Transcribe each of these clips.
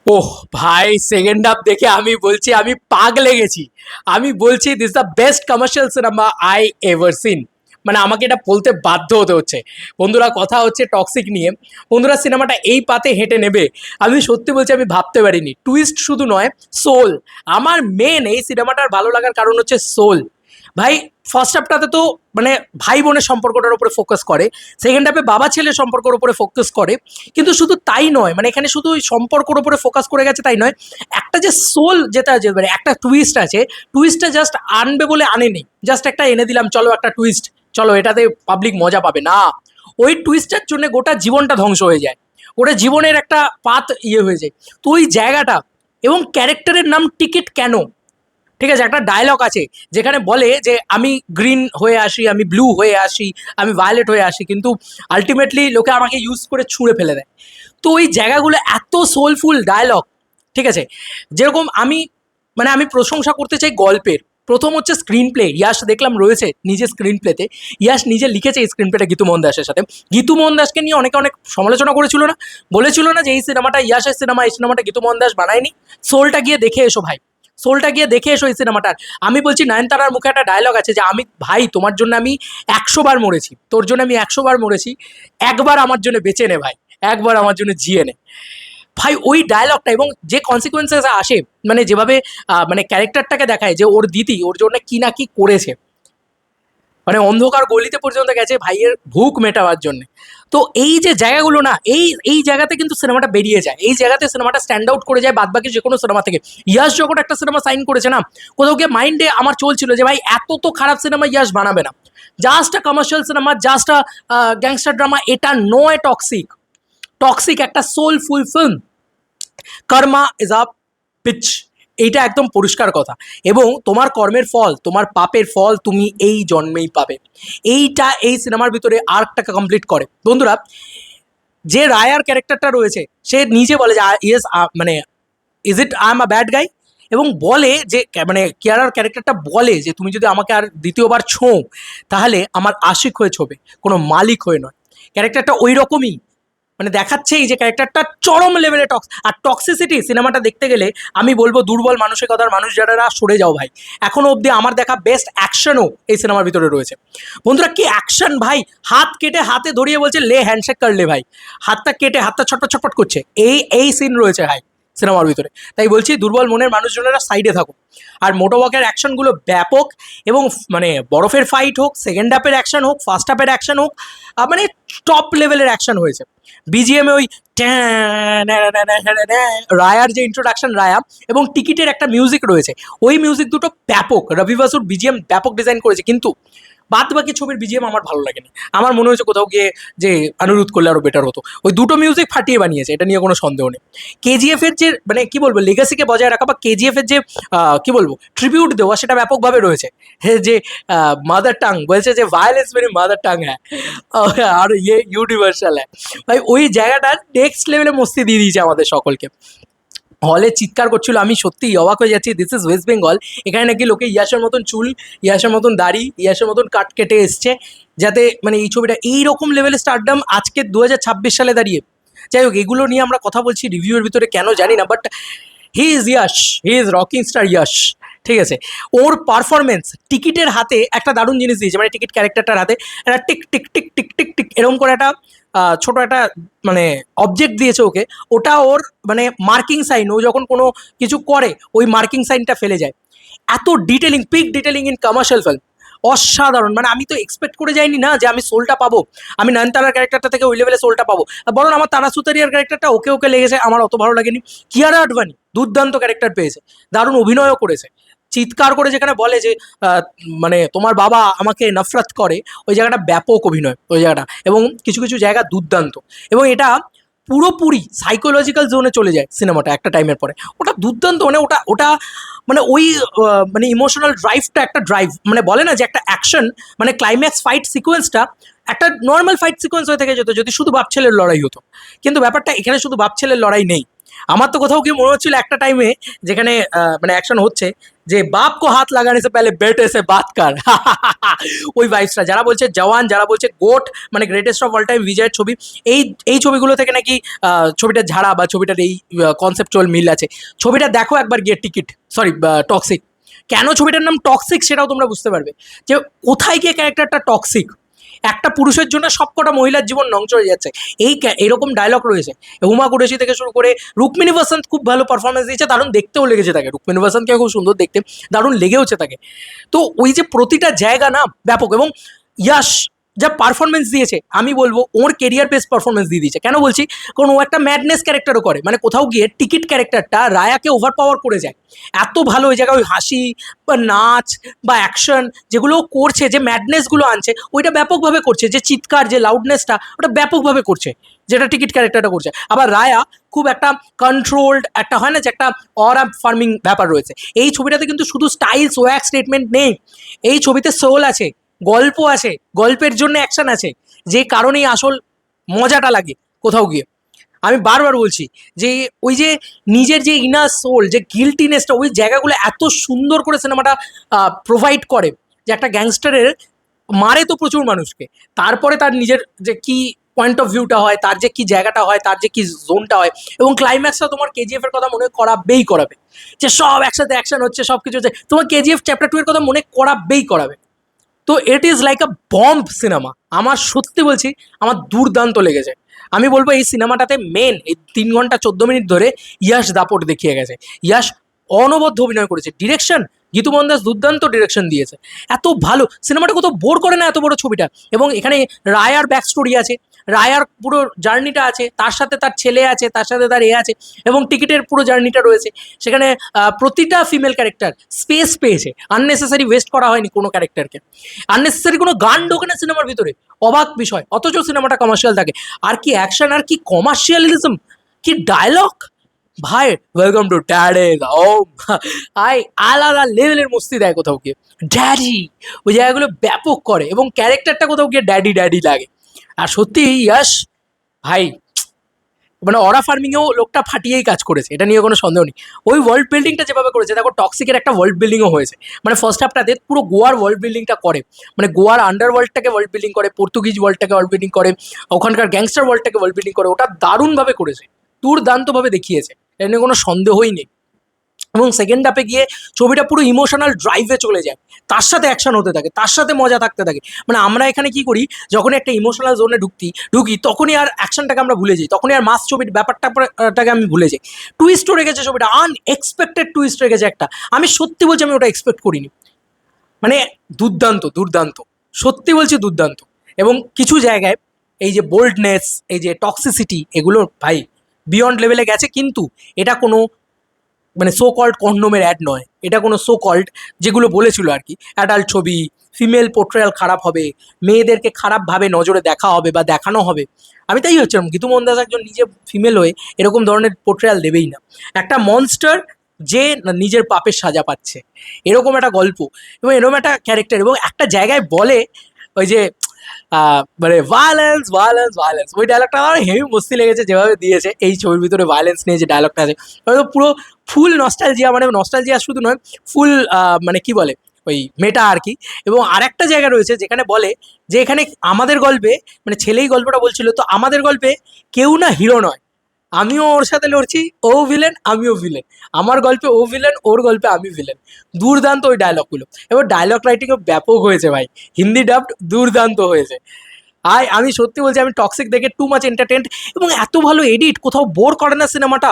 ওহ ভাই, second half দেখে আমি বলছি আমি পাগলে গেছি। আমি বলছি this the best commercial cinema I ever seen. মানে আমাকে এটা বলতে বাধ্য হতে হচ্ছে। বন্ধুরা, কথা হচ্ছে টক্সিক নিয়ে। বন্ধুরা, সিনেমাটা এই পাতে হেঁটে নেবে আমি সত্যি বলছি আমি ভাবতে পারিনি। টুইস্ট শুধু নয়, সোল। আমার মেন এই সিনেমাটার ভালো লাগার কারণ হচ্ছে সোল। ভাই, ফার্স্ট হাফটাতে তো মানে ভাই বোনের সম্পর্কটার উপরে ফোকাস করে, সেকেন্ড হাফে বাবা ছেলের সম্পর্কের উপরে ফোকাস করে। কিন্তু শুধু তাই নয়, মানে এখানে শুধু ওই সম্পর্কের উপরে ফোকাস করে গেছে তাই নয়, একটা যে সোল যেটা যে মানে একটা টুইস্ট আছে, টুইস্টটা জাস্ট আনবে বলে আনেনি, জাস্ট একটা এনে দিলাম চলো একটা টুইস্ট, চলো এটাতে পাবলিক মজা পাবে না। ওই টুইস্টের জন্য গোটা জীবনটা ধ্বংস হয়ে যায়, ওটা জীবনের একটা পাত হয়ে যায়। তো ওই জায়গাটা, এবং ক্যারেক্টারের নাম টিকিট কেন, ঠিক আছে, একটা ডায়লগ আছে যেখানে বলে যে আমি গ্রিন হয়ে আসি, আমি ব্লু হয়ে আসি, আমি ভায়োলেট হয়ে আসি, কিন্তু আলটিমেটলি লোকে আমাকে ইউজ করে ছুঁড়ে ফেলে দেয়। তো ওই জায়গাগুলো এত সোলফুল ডায়লগ, ঠিক আছে। যেরকম আমি মানে আমি প্রশংসা করতে চাই গল্পের। প্রথম হচ্ছে স্ক্রিন প্লে, ইয়াশ দেখলাম রয়েছে নিজে স্ক্রিন প্লেতে। ইয়াশ নিজে লিখেছে এই স্ক্রিন প্লেটা গীতু মোহন দাসের সাথে। গীতু মোহন দাসকে নিয়ে অনেকে অনেক সমালোচনা করেছিল না, বলেছিল না যে এই সিনেমাটা ইয়াশের সিনেমা, এই সিনেমাটা গীতু মোহন দাস বানায়নি। সোলটা গিয়ে দেখে এসো ভাই, সোলটা গিয়ে দেখে এসো এই সিনেমাটার। আমি বলছি নয়নতারার মুখে একটা ডায়লগ আছে যে আমি ভাই তোমার জন্য আমি 100 বার মরেছি, তোর জন্য আমি 100 বার মরেছি, একবার আমার জন্য বেঁচে নে ভাই, একবার আমার জন্য জিয়ে নে। ভাই ওই ডায়লগটা এবং যে কনসিকুয়েন্সেস আসে, মানে যেভাবে মানে ক্যারেক্টারটাকে দেখায় যে ওর দিদি ওর জন্য কি না কি করেছে, মানে অন্ধকার গলিতে পর্যন্ত গেছে ভাইয়ের ভুক মেটাবার জন্য। তো এই যে জায়গাগুলো না, এই এই জায়গাতে কিন্তু সিনেমাটা বেরিয়ে যায়, এই জায়গাতে সিনেমাটা স্ট্যান্ড আউট করে যায় বাদ বাকি যে কোনো সিনেমা থেকে। ইয়াশ যখন একটা সিনেমা সাইন করেছে না, কোথাও গিয়ে মাইন্ডে আমার চলছিল যে ভাই এত তো খারাপ সিনেমা ইয়াশ বানাবে না, just a commercial cinema, just a gangster drama, এটা নয় টক্সিক। টক্সিক একটা soulful film. Karma is a bitch, এইটা একদম পরিষ্কার কথা। এবং তোমার কর্মের ফল, তোমার পাপের ফল তুমি এই জন্মেই পাবে। এইটা এই সিনেমার ভিতরে আর্কটাকে কমপ্লিট করে। বন্ধুরা, যে রায়ার ক্যারেক্টারটা রয়েছে সে নিজে বলে যে ইয়েস, মানে is it I am a bad guy, এবং বলে যে মানে কিয়ারার ক্যারেক্টারটা বলে যে তুমি যদি আমাকে আর দ্বিতীয়বার ছোঁও তাহলে আমার আশিক হয়ে ছোবে, কোনো মালিক হয়ে নয়। ক্যারেক্টারটা ওই রকমই, মানে দেখাচ্ছেই যে ক্যারেক্টারটা চরম লেভেলে টক্স। আর টক্সিসিটি সিনেমাটা দেখতে গেলে আমি বলবো দুর্বল মানসিকতার মানুষ যারা সরে যাও ভাই। এখনো অবধি আমার দেখা বেস্ট অ্যাকশনও এই সিনেমার ভিতরে রয়েছে। বন্ধুরা, কি অ্যাকশন ভাই! হাত কেটে হাতে ধরিয়ে বলছে লে হ্যান্ডশেক কর লে ভাই, হাতটা কেটে হাতটা ছটপট ছটপট করছে, এই এই সিন রয়েছে ভাই সিনেমার ভিতরে। তাই বলছি দুর্বল মনের মানুষজনেরা সাইডে থাকুক। আর মোটোওয়াকের অ্যাকশনগুলো ব্যাপক, এবং মানে বরফের ফাইট হোক, সেকেন্ড হাফের অ্যাকশন হোক, ফার্স্ট হাফের অ্যাকশন হোক, মানে টপ লেভেলের অ্যাকশন হয়েছে। বিজিএমে ওই রায়ার যে ইন্ট্রোডাকশন, রায়া এবং টিকিটের একটা মিউজিক রয়েছে, ওই মিউজিক দুটো ব্যাপক। রবি বাসুর বিজিএম ব্যাপক ডিজাইন করেছে, কিন্তু বাদ বাকি ছবির বিজিএম আমার ভালো লাগেনি। আমার মনে হয়েছে কোথাও গিয়ে যে অনুরোধ করলে আরো বেটার হতো। ওই দুটো মিউজিক ফাটিয়ে বানিয়েছে, এটা নিয়ে কোনো সন্দেহ নেই। কেজিএফ এর যে মানে কি বলবো লেগাসিকে বজায় রাখা, বা কেজিএফ এর যে কি বলবো ট্রিবিউট দেওয়া, সেটা ব্যাপকভাবে রয়েছে। যে মাদার টাং বলছে যে ভায়োলেন্স মেরি মাদার টাং হ্যাঁ, আর ইয়ে ইউনিভার্সাল হ্যাঁ। ভাই ওই জায়গাটা নেক্সট লেভেলে মস্তি দিয়ে দিয়েছে আমাদের সকলকে। হলে চিৎকার করছিল, আমি সত্যিই অবাক হয়ে যাচ্ছি, দিস ইজ ওয়েস্ট বেঙ্গল। এখানে নাকি লোকে ইয়াসের মতন চুল, ইয়াসের মতন দাড়ি, ইয়াসের মতন কাট কেটে এসছে, যাতে মানে এই ছবিটা এইরকম লেভেলে স্টারডাম আজকে 2026 সালে দাঁড়িয়ে। যাই হোক, এগুলো নিয়ে আমরা কথা বলছি রিভিউয়ের ভিতরে কেন জানি না, but he is Yash, he is rocking star Yash, ঠিক আছে। ওর পারফরমেন্স টিকিটের হাতে একটা দারুণ জিনিস দিয়েছে, মানে টিকিট ক্যারেক্টারটার হাতে একটা tick tick tick tick tick tick এরকম করে একটা ছোট একটা মানে অবজেক্ট দিয়েছে ওকে। ওটা ওর মানে মার্কিং সাইন, ও যখন কোনো কিছু করে ওই মার্কিং সাইনটা ফেলে যায়। এত detailing, peak detailing in commercial film, অসাধারণ। মানে আমি তো এক্সপেক্ট করে যাইনি না যে আমি সোলটা পাবো, আমি নয়নতারার ক্যারেক্টারটা থেকে ওই লেভেলে সোলটা পাবো। বরং আমার তারা সুতারিয়ার ক্যারেক্টারটা ওকে ওকে লেগেছে, আমার অত ভালো লাগেনি। কিয়ারা আডবাণী দুর্দান্ত ক্যারেক্টার পেয়েছে, দারুণ অভিনয়ও করেছে। চিৎকার করে যেখানে বলে যে মানে তোমার বাবা আমাকে নফরত করে, ওই জায়গাটা ব্যাপক অভিনয় ওই জায়গাটা, এবং কিছু কিছু জায়গা দুর্দান্ত। এবং এটা পুরোপুরি সাইকোলজিক্যাল জোনে চলে যায় সিনেমাটা একটা টাইমের পরে, ওটা দুর্দান্ত। মানে ওটা ওটা মানে ওই মানে ইমোশনাল ড্রাইভটা, একটা ড্রাইভ, মানে বলে না যে একটা অ্যাকশন, মানে ক্লাইম্যাক্স ফাইট সিকোয়েন্সটা একটা নর্মাল ফাইট সিকোয়েন্স হয়ে থেকে যেত যদি শুধু বাপ ছেলের লড়াই হতো। কিন্তু ব্যাপারটা এখানে শুধু বাপ ছেলের লড়াই নেই। আমার তো কোথাও গিয়ে মনে হচ্ছিল একটা টাইমে যেখানে মানে অ্যাকশন হচ্ছে, যে বাপ কো হাত লাগানে সে পেলে বেটে সে বাত কর ওই ভাইবসটা, যারা বলছে জওয়ান, যারা বলছে গোট মানে গ্রেটেস্ট অফ অল টাইম বিজয়ের ছবি, এই এই ছবিগুলো থেকে নাকি ছবিটা ঝাড়া বা ছবিটার এই কনসেপচুয়াল মিল আছে। ছবিটা দেখো একবার গিয়ে, টিকিট সরি টক্সিক। কেন ছবিটার নাম টক্সিক সেটাও তোমরা বুঝতে পারবে, যে কোথায় গিয়ে ক্যারেক্টারটা টক্সিক। একটা পুরুষের জন্য সবকটা মহিলার জীবন নষ্ট হয়ে যাচ্ছে, এরকম ডায়লগ রয়েছে। হুমা কুরেশি থেকে শুরু করে রুক্মিণী বসন্ত খুব ভালো পারফরমেন্স দিয়েছে, দারুণ দেখতেও লেগেছে তাকে, রুক্মিণী বসন্তকে খুব সুন্দর দেখতে, দারুণ লেগেওছে তাকে। তো ওই যে প্রতিটা জায়গা না ব্যাপক, এবং ইয়াশ যা পারফরমেন্স দিয়েছে আমি বলবো ওর কেরিয়ার বেস্ট পারফরমেন্স দিয়ে দিয়েছে। কেন বলছি, কারণ ও একটা ম্যাডনেস ক্যারেক্টারও করে, মানে কোথাও গিয়ে টিকিট ক্যারেক্টারটা রায়াকে ওভার পাওয়ার করে যায় এত ভালো। ওই জায়গায় ওই হাসি বা নাচ বা অ্যাকশন যেগুলো করছে, যে ম্যাডনেসগুলো আনছে ওইটা ব্যাপকভাবে করছে, যে চিৎকার যে লাউডনেসটা ওটা ব্যাপকভাবে করছে, যেটা টিকিট ক্যারেক্টারটা করছে। আবার রায়া খুব একটা কন্ট্রোলড, একটা হয় না যে একটা অরা ফার্মিং ব্যাপার রয়েছে। এই ছবিটাতে কিন্তু শুধু স্টাইল সোয়াগ স্টেটমেন্ট নেই, এই ছবিতে সোল আছে, গল্প আছে, গল্পের জন্য অ্যাকশন আছে, যে কারণেই আসল মজাটা লাগে কোথাও গিয়ে। আমি বারবার বলছি যে ওই যে নিজের যে ইনার সোল, যে গিল্টিনেসটা, ওই জায়গাগুলো এত সুন্দর করে সিনেমাটা প্রোভাইড করে, যে একটা গ্যাংস্টারের মারে তো প্রচুর মানুষকে, তারপরে তার নিজের যে কি পয়েন্ট অফ ভিউটা হয়, তার যে কি জায়গাটা হয়, তার যে কি জোনটা হয়, এবং ক্লাইম্যাক্সটা তোমার কেজিএফ এর কথা মনে করাবেই করাবে, যে সব একসাথে অ্যাকশন হচ্ছে, সব কিছু হচ্ছে, তোমার কেজিএফ চ্যাপ্টার 2 এর কথা মনে করাবেই করাবে। তো it is like a bomb cinema. আমার সত্যি বলছি, আমার দুর্দান্ত লেগেছে। আমি বলবো এই সিনেমাটাতে মেন এই 3 ঘন্টা 14 মিনিট ধরে ইয়াশ দাপট দেখিয়ে গেছে। ইয়াশ অনবদ্য অভিনয় করেছে, ডিরেকশন গীতু মোহন দাস দুর্দান্ত ডিরেকশন দিয়েছে, এত ভালো সিনেমাটা, কোথাও বোর করে না এত বড় ছবিটা। এবং এখানে রায়ার ব্যাক স্টোরি আছে, রায়ার পুরো জার্নিটা আছে, তার সাথে তার ছেলে আছে, তার সাথে তার আছে, এবং টিকিটের পুরো জার্নিটা রয়েছে সেখানে। প্রতিটা ফিমেল ক্যারেক্টার স্পেস পেয়েছে, আননেসেসারি ওয়েস্ট করা হয়নি কোনো ক্যারেক্টারকে, আননেসেসারি কোনো গান ঢোকে না সিনেমার ভিতরে, অবাক বিষয়, অথচ সিনেমাটা কমার্শিয়াল থাকে। আর কি অ্যাকশন, আর কি কমার্শিয়ালিজম, কি ডায়লগ, ভাই ওয়েলকাম টু ড্যাডেজ হোম, আই আলাদা লেভেলের মস্তি দেয় কোথাও গিয়ে, ড্যাডি ওই জায়গাগুলো ব্যাপক করে, এবং ক্যারেক্টারটা কোথাও গিয়ে ড্যাডি ড্যাডি লাগে। আর সত্যি ইয়াশ ভাই, মানে অরা ফার্মিংয়েও লোকটা ফাটিয়েই কাজ করেছে, এটা নিয়ে কোনো সন্দেহ নেই। ওই ওয়ার্ল্ড বিল্ডিংটা যেভাবে করেছে, দেখো টক্সিকের একটা ওয়ার্ল্ড বিল্ডিংও হয়েছে, মানে ফার্স্ট হাফটাতে পুরো গোয়ার ওয়ার্ল্ড বিল্ডিংটা করে, মানে গোয়ার আন্ডার ওয়ার্ল্ডটাকে ওয়ার্ল্ড বিল্ডিং করে, পর্তুগিজ ওয়ার্ল্ডটাকে ওয়ার্ল্ড বিল্ডিং করে, ওখানকার গ্যাংস্টার ওয়ার্ল্ডটাকে ওয়ার্ল্ড বিল্ডিং করে, ওটা দারুণভাবে করেছে, দুর্দান্তভাবে দেখিয়েছে, এটা নিয়ে কোনো সন্দেহই নেই। এবং সেকেন্ড হাফে গিয়ে ছবিটা পুরো ইমোশনাল ড্রাইভে চলে যায়, তার সাথে অ্যাকশন হতে থাকে, তার সাথে মজা থাকতে থাকে। মানে আমরা এখানে কি করি, যখন একটা ইমোশনাল জোনে ঢুকি তখনই আর অ্যাকশনটাকে আমরা ভুলে যাই, তখনই আর মাস ছবির ব্যাপারটাকে আমি ভুলে যাই। টুইস্টও রেখেছে ছবিটা, আনএক্সপেক্টেড টুইস্ট রেখেছে একটা, আমি সত্যি বলছি আমি ওটা এক্সপেক্ট করিনি। মানে দুর্দান্ত দুর্দান্ত, সত্যি বলছি দুর্দান্ত। এবং কিছু জায়গায় এই যে বোল্ডনেস, এই যে টক্সিসিটি, এগুলো ভাই বিয়ন্ড লেভেলে গেছে। কিন্তু এটা কোনো মানে সো কল্ড কন্ডোমের অ্যাড নয়, এটা কোনো সো কল্ড যেগুলো বলেছিল আর কি, অ্যাডাল্ট ছবি, ফিমেল পোর্ট্রেয়াল খারাপ হবে, মেয়েদেরকে খারাপভাবে নজরে দেখা হবে বা দেখানো হবে। আমি তাই হচ্ছিলাম, গীতু মোহন দাস একজন নিজে ফিমেল হয়ে এরকম ধরনের পোর্ট্রেয়াল দেবেই না। একটা মনস্টার যে নিজের পাপের সাজা পাচ্ছে, এরকম একটা গল্প এবং এরকম একটা ক্যারেক্টার, এবং একটা জায়গায় বলে ওই যে মানে ভায়োলেন্স ভায়োলেন্স ভায়োলেন্স, ওই ডায়লগটা আমার হেভি মস্তি লেগেছে যেভাবে দিয়েছে। এই ছবির ভিতরে ভায়োলেন্স নিয়ে যে ডায়লগটা আছে, হয়তো পুরো ফুল নস্টালজিয়া, মানে নস্টালজিয়া শুধু নয়, ফুল মানে কি বলে ওই মেটা আর কি। এবং আরেকটা জায়গা রয়েছে যেখানে বলে যে এখানে আমাদের গল্পে, মানে ছেলেই গল্পটা বলছিল, তো আমাদের গল্পে কেউ না হিরো নয়, আমিও ওর সাথে লড়ছি, ও ভিলেন আমিও ভিলেন, আমার গল্পে ও ভিলেন, ওর গল্পে আমি ভিলেন। দুর্দান্ত ওই ডায়লগগুলো, এবার ডায়লগ রাইটিংও ব্যাপক হয়েছে ভাই, হিন্দি ডাবড দুর্দান্ত হয়েছে। আমি সত্যি বলছি, আমি টক্সিক দেখে টু মাচ এন্টারটেন্ড, এবং এত ভালো এডিট, কোথাও বোর করে না সিনেমাটা,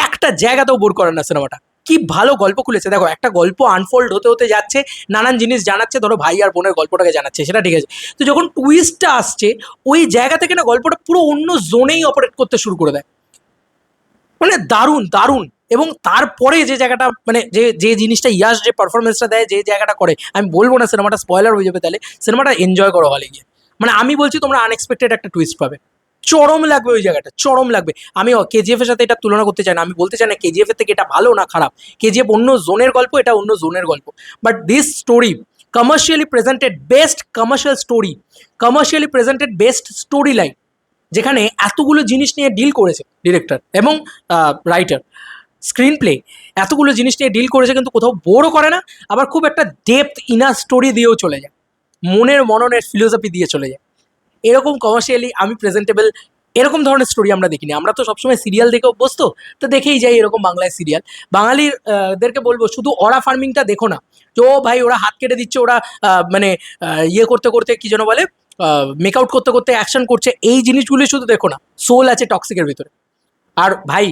একটা জায়গাতেও বোর করে না সিনেমাটা। কি ভালো গল্প খুলেছে, দেখো একটা গল্প আনফোল্ড হতে হতে যাচ্ছে, নানান জিনিস জানাচ্ছে, ধরো ভাই আর বোনের গল্পটাকে জানাচ্ছে, সেটা ঠিক আছে, তো যখন টুইস্টটা আসছে ওই জায়গা থেকে না গল্পটা পুরো অন্য জোনেই অপারেট করতে শুরু করে দেয়, মানে দারুণ দারুণ। এবং তারপরে যে জায়গাটা, মানে যে যে জিনিসটা ইয়াশ যে পারফরমেন্সটা দেয়, যে জায়গাটা করে, আমি বলবো না সিনেমাটা স্পয়লার হয়ে যাবে, তাহলে সিনেমাটা এনজয় করো হলে গিয়ে। মানে আমি বলছি তোমরা আনএক্সপেক্টেড একটা টুইস্ট পাবে, চরম লাগবে ওই জায়গাটা, চরম লাগবে। আমি কেজিএফ এর সাথে এটা তুলনা করতে চাই না, আমি বলতে চাই না কেজিএফ এর থেকে এটা ভালো না খারাপ, কেজিএফ অন্য জোনের গল্প, এটা অন্য জোনের গল্প, but this story commercially presented best commercial story, commercially presented best story line, যেখানে এতগুলো জিনিস নিয়ে ডিল করেছে ডিরেক্টর এবং রাইটার। স্ক্রিন প্লে এতগুলো জিনিস নিয়ে ডিল করেছে, কিন্তু কোথাও বোরও করে না, আবার খুব একটা ডেপথ ইনার স্টোরি দিয়েও চলে যায়, মননের ফিলোসফি দিয়ে চলে যায়। এরকম কমার্শিয়ালি আমি প্রেজেন্টেবল এরকম ধরনের স্টোরি আমরা দেখিনি। আমরা তো সবসময় সিরিয়াল দেখে অভ্যস্ত, তো দেখেই যাই এরকম বাংলায় সিরিয়াল। বাঙালির দেরকে বলবো শুধু অরা ফার্মিংটা দেখো না, যে ও ভাই ওরা হাত কেটে দিচ্ছে, ওরা মানে ইয়ে করতে করতে কি যেন বলে, মেকআউট করতে করতে অ্যাকশন করছে, এই জিনিসগুলি শুধু দেখো না, সোল আছে টক্সিকের ভিতরে। আর ভাই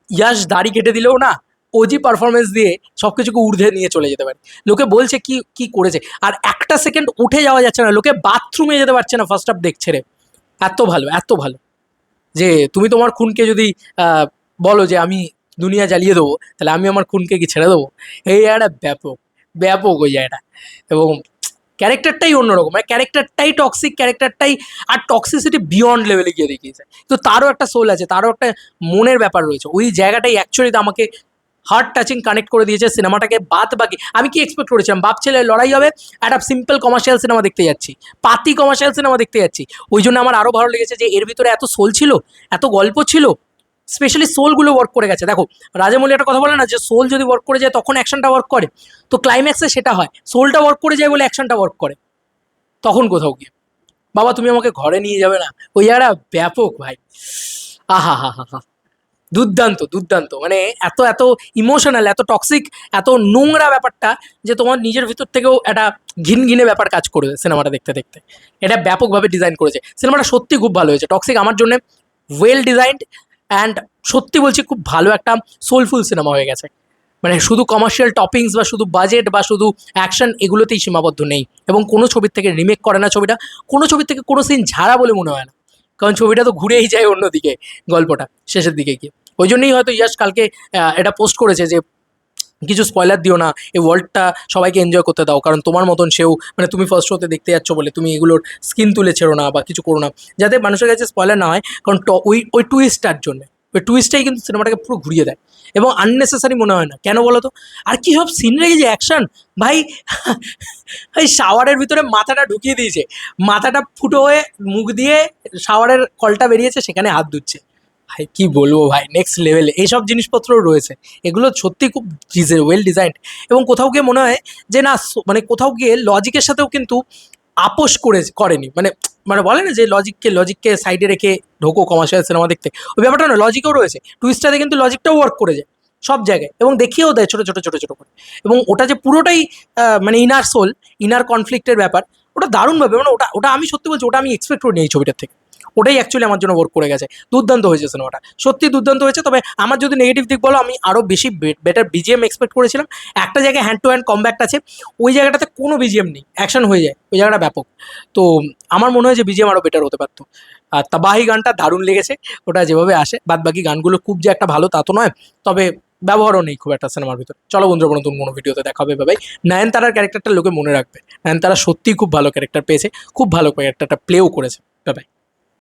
ইয়াশ দাড়ি কেটে দিলেও না, ওজি পারফরমেন্স দিয়ে সবকিছুকে ঊর্ধ্বে নিয়ে চলে যেতে পারে। লোকে বলছে কি কি করেছে, আর একটা সেকেন্ড উঠে যাওয়া যাচ্ছে না, লোকে বাথরুমে যেতে পারছে না ফার্স্ট হাফ দেখছে রে। এত ভালো, এত ভালো, যে তুমি তোমার খুনকে যদি বলো যে আমি দুনিয়া জ্বালিয়ে দেবো, তাহলে আমি আমার খুনকে কি ছেড়ে দেবো? এই একটা ব্যাপক, ব্যাপক ওই জায়গাটা। এবং ক্যারেক্টারটাই অন্যরকম, মানে ক্যারেক্টারটাই টক্সিক, ক্যারেক্টারটাই আর টক্সিসিটি বিয়ন্ড লেভেলে গিয়ে দেখিয়েছে। তো তারও একটা সোল আছে, তারও একটা মনের ব্যাপার রয়েছে, ওই জায়গাটাই অ্যাকচুয়ালি আমাকে হার্ট টাচিং কানেক্ট করে দিয়েছে সিনেমাটাকে। বাদ বাকি আমি কি এক্সপেক্ট করেছিলাম, বাপ ছেলে লড়াই হবে, একটা সিম্পল কমার্শিয়াল সিনেমা দেখতে যাচ্ছি, পাতি কমার্শিয়াল সিনেমা দেখতে যাচ্ছি। ওই জন্য আমার আরও ভালো লেগেছে যে এর ভিতরে এত সোল ছিল, এত গল্প ছিল, স্পেশালি সোলগুলো ওয়ার্ক করে গেছে। দেখো রাজামৌলি একটা কথা বলে না, যে সোল যদি ওয়ার্ক করে যায় তখন অ্যাকশনটা ওয়ার্ক করে, তো ক্লাইম্যাক্সে সেটা হয়, সোলটা ওয়ার্ক করে যায় বলে অ্যাকশনটা ওয়ার্ক করে তখন কোথাও গিয়ে। বাবা তুমি আমাকে ঘরে নিয়ে যাবে না, ওই জায়গাটা ব্যাপক ভাই। আহা হা হা হা, দুর্দান্ত দুর্দান্ত, মানে এত এত ইমোশনাল, এত টক্সিক, এত নোংরা ব্যাপারটা, যে তোমার নিজের ভিতর থেকেও একটা ঘিন ঘিনে ব্যাপার কাজ করবে সিনেমাটা দেখতে দেখতে। এটা ব্যাপকভাবে ডিজাইন করেছে সিনেমাটা, সত্যি খুব ভালো হয়েছে। টক্সিক আমার জন্য ওয়েল ডিজাইনড, অ্যান্ড সত্যি বলছি খুব ভালো একটা সোলফুল সিনেমা হয়ে গেছে। মানে শুধু কমার্শিয়াল টপিংস বা শুধু বাজেট বা শুধু অ্যাকশন এগুলোতেই সীমাবদ্ধ নেই, এবং কোনো ছবির থেকে রিমেক করে না ছবিটা, কোনো ছবির থেকে কোনো সিন ঝাড়া বলে মনে হয় না, কারণ ছবিটা তো ঘুরেই যায় অন্যদিকে, গল্পটা শেষের দিকে গিয়ে। ওই জন্যই হয়তো ইয়াশ কালকে এটা পোস্ট করেছে যে কিছু স্পয়লার দিও না, এই ওয়ার্ল্ডটা সবাইকে এনজয় করতে দাও, কারণ তোমার মতন সেও, মানে তুমি ফার্স্ট শোতে দেখতে যাচ্ছ বলে তুমি এগুলোর স্কিন তুলে ছেড়ো না বা কিছু করো না, যাতে মানুষের কাছে স্পয়লার না হয়। কারণ ওই ওই টুইস্টটার জন্য, ওই টুইস্টটাই কিন্তু সিনেমাটাকে পুরো ঘুরিয়ে দেয়, এবং আননেসেসারি মনে হয় না। কেন বলো তো? আর কি সব সিন রেখেছে অ্যাকশন ভাই। ওই শাওয়ারের ভিতরে মাথাটা ঢুকিয়ে দিয়েছে, মাথাটা ফুটো হয়ে মুখ দিয়ে শাওয়ারের কলটা বেরিয়েছে, সেখানে হাত ধুচ্ছে। ভাই কি বলবো ভাই, নেক্সট লেভেলে এইসব জিনিসপত্রও রয়েছে, এগুলো সত্যি খুব ওয়েল ডিজাইনড। এবং কোথাও গিয়ে মনে হয় যে না, মানে কোথাও গিয়ে লজিকের সাথেও কিন্তু আপোষ করেনি, মানে মানে বলে না যে লজিককে সাইডে রেখে ঢোকো কমার্শিয়াল সিনেমা দেখতে, ওই ব্যাপারটা না, লজিকও রয়েছে টুইস্টারে, কিন্তু লজিকটাও ওয়ার্ক করে যায় সব জায়গায়, এবং দেখিয়েও দেয় ছোটো ছোটো ছোটো ছোটো করে। এবং ওটা যে পুরোটাই মানে ইনার সোল, ইনার কনফ্লিক্টের ব্যাপার, ওটা দারুণভাবে, মানে ওটা ওটা আমি সত্যি বলছি, ওটা আমি এক্সপেক্ট করিনি এই ছবিটার থেকে। ওটাই অ্যাকচুয়ালি আমার জন্য ওয়ার্ক করে গেছে, দুর্দান্ত হয়েছে সিনেমাটা, সত্যি দুর্দান্ত হয়েছে। তবে আমার যদি নেগেটিভ দিক বলো, আমি আরও বেশি বেটার বিজিএম এক্সপেক্ট করেছিলাম। একটা জায়গায় হ্যান্ড টু হ্যান্ড কমব্যাক্ট আছে, ওই জায়গাটাতে কোনো বিজিএম নেই, অ্যাকশন হয়ে যায়, ওই জায়গাটা ব্যাপক। তো আমার মনে হয় যে বিজিএম আরও বেটার হতে পারতো। আর তাবাহি গানটা দারুণ লেগেছে, ওটা যেভাবে আসে, বাদ বাকি গানগুলো খুব যে একটা ভালো তা তো নয়, তবে ব্যবহারও নেই খুব একটা সিনেমার ভিতরে। চলো বন্ধুরা, নতুন কোনো ভিডিওতে দেখা হবে ভাই। নয়নতারার ক্যারেক্টারটা লোকে মনে রাখবে, নয়নতারা সত্যিই খুব ভালো ক্যারেক্টার পেয়েছে, খুব ভালো ক্যারেক্টারটা প্লেও করেছে। বাই।